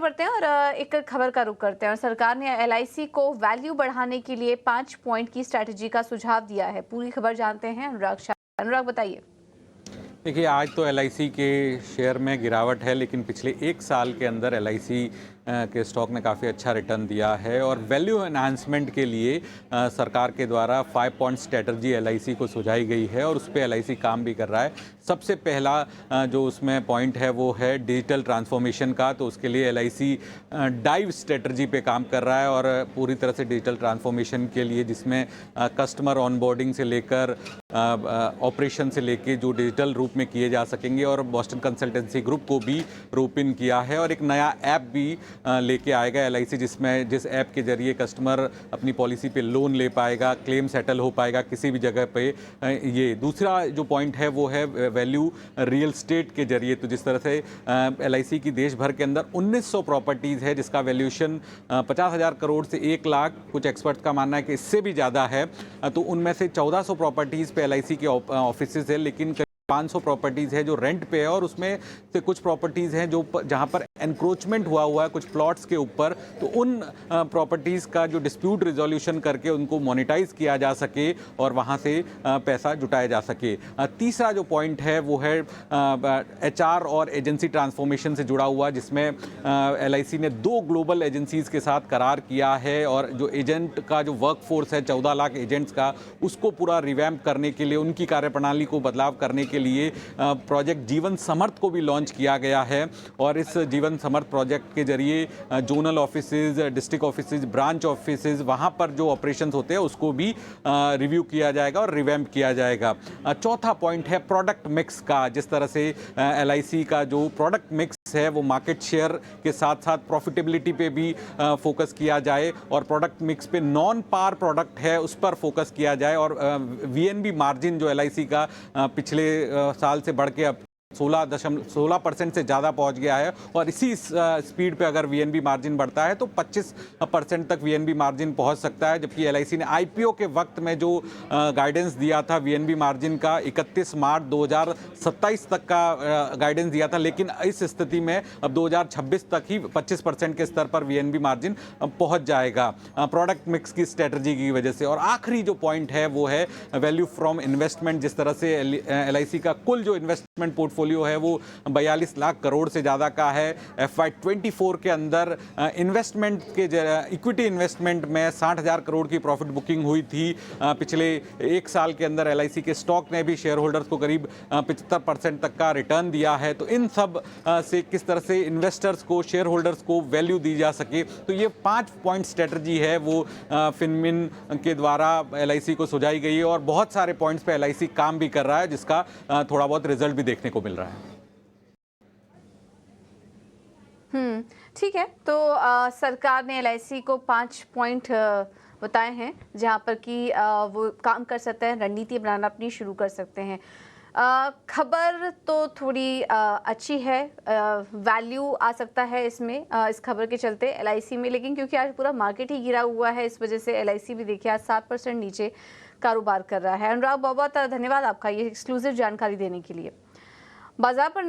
बढ़ते हैं और एक खबर का रुख करते हैं। और सरकार ने एलआईसी को वैल्यू बढ़ाने के लिए 5 पॉइंट की स्ट्रैटेजी का सुझाव दिया है। पूरी खबर जानते हैं अनुराग बताइए। देखिए, आज तो एलआईसी के शेयर में गिरावट है, लेकिन पिछले 1 साल के अंदर एलआईसी के स्टॉक ने काफ़ी अच्छा रिटर्न दिया है और वैल्यू एनहांसमेंट के लिए सरकार के द्वारा 5 पॉइंट स्ट्रेटजी एलआईसी को सुझाई गई है और उस पर एलआईसी काम भी कर रहा है। सबसे पहला जो उसमें पॉइंट है वो है डिजिटल ट्रांसफॉर्मेशन का। तो उसके लिए एलआईसी डाइव स्ट्रेटजी पे काम कर रहा है और पूरी तरह से डिजिटल ट्रांसफॉर्मेशन के लिए, जिसमें कस्टमर ऑनबोर्डिंग से लेकर ऑपरेशन से लेके जो डिजिटल रूप में किए जा सकेंगे, और बॉस्टन कंसल्टेंसी ग्रुप को भी रोप इन किया है और एक नया ऐप भी लेके आएगा एलआईसी, जिस ऐप के जरिए कस्टमर अपनी पॉलिसी पे लोन ले पाएगा, क्लेम सेटल हो पाएगा किसी भी जगह पे। ये दूसरा जो पॉइंट है वो है वैल्यू रियल स्टेट के जरिए। तो जिस तरह से एलआईसी की देश भर के अंदर 1900 प्रॉपर्टीज़ है जिसका वैल्यूएशन 50,000 करोड़ से 1 लाख, कुछ एक्सपर्ट्स का मानना है कि इससे भी ज़्यादा है। तो उनमें से 1400 प्रॉपर्टीज़ पे एलआईसी के ऑफिसेज है, लेकिन 500 प्रॉपर्टीज़ है जो रेंट पे है और उसमें से कुछ प्रॉपर्टीज़ हैं जो जहां पर एनक्रोचमेंट हुआ है कुछ प्लॉट्स के ऊपर। तो उन प्रॉपर्टीज़ का जो डिस्प्यूट रिजोल्यूशन करके उनको मोनेटाइज किया जा सके और वहां से पैसा जुटाया जा सके। तीसरा जो पॉइंट है वो है एचआर और एजेंसी ट्रांसफॉर्मेशन से जुड़ा हुआ, जिसमें एलआईसी ने 2 ग्लोबल एजेंसीज़ के साथ करार किया है और जो एजेंट का जो वर्कफोर्स है 14 लाख एजेंट्स का, उसको पूरा रिवैम्प करने के लिए, उनकी कार्यप्रणाली को बदलाव करने के लिए प्रोजेक्ट जीवन समर्थ को भी लॉन्च किया गया है। और इस जीवन समर्थ प्रोजेक्ट के जरिए zonal offices, district offices, branch offices, वहां पर जो ऑपरेशंस होते हैं उसको भी रिव्यू किया जाएगा और रिवैम्प किया जाएगा। चौथा पॉइंट है प्रोडक्ट मिक्स का। जिस तरह से एलआईसी का जो प्रोडक्ट मिक्स है वो मार्केट शेयर के साथ साथ प्रॉफिटेबिलिटी पे भी फोकस किया जाए और प्रोडक्ट मिक्स पे नॉन पार प्रोडक्ट है उस पर फोकस किया जाए। और वीएनबी मार्जिन जो एलआईसी का पिछले साल से बढ़ के अब 16% से ज़्यादा पहुंच गया है और इसी स्पीड पे अगर वीएनबी मार्जिन बढ़ता है तो 25% तक वीएनबी मार्जिन पहुंच सकता है। जबकि एलआईसी ने आईपीओ के वक्त में जो गाइडेंस दिया था वीएनबी मार्जिन का 31 मार्च 2027 तक का गाइडेंस दिया था, लेकिन इस स्थिति में अब 2026 तक ही 25% के स्तर पर वीएनबी मार्जिन पहुंच जाएगा प्रोडक्ट मिक्स की स्ट्रेटजी की वजह से। और आखिरी जो पॉइंट है वो है वैल्यू फ्रॉम इन्वेस्टमेंट। जिस तरह से एलआईसी का कुल जो इन्वेस्टमेंट पोर्टफोलियो है वो 42 लाख करोड़ से ज़्यादा का है। FY24 के अंदर इन्वेस्टमेंट के इक्विटी इन्वेस्टमेंट में 60,000 करोड़ की प्रॉफिट बुकिंग हुई थी। पिछले 1 साल के अंदर एलआईसी के स्टॉक ने भी शेयर होल्डर्स को करीब 75% तक का रिटर्न दिया है। तो इन सब से किस तरह से इन्वेस्टर्स को, शेयर होल्डर्स को वैल्यू दी जा सके, तो ये 5 पॉइंट स्ट्रेटजी है वो फिनमिन के द्वारा एलआईसी को सुझाई गई है और बहुत सारे पॉइंट्स पे एलआईसी काम भी कर रहा है, जिसका थोड़ा बहुत रिजल्ट भी देखने को मिल रहा है। ठीक है। तो सरकार ने एलआईसी को 5 पॉइंट बताए हैं जहां पर कि वो काम कर सकते हैं, रणनीति बनाना अपनी शुरू कर सकते हैं। खबर तो थोड़ी अच्छी है, वैल्यू आ सकता है इसमें, इस खबर के चलते एलआईसी में, लेकिन क्योंकि आज पूरा मार्केट ही गिरा हुआ है इस वजह से एलआईसी भी देखिए आज 7% नीचे कारोबार कर रहा है। अनुराग, बहुत बहुत धन्यवाद आपका ये एक्सक्लूसिव जानकारी देने के लिए। बाजार पर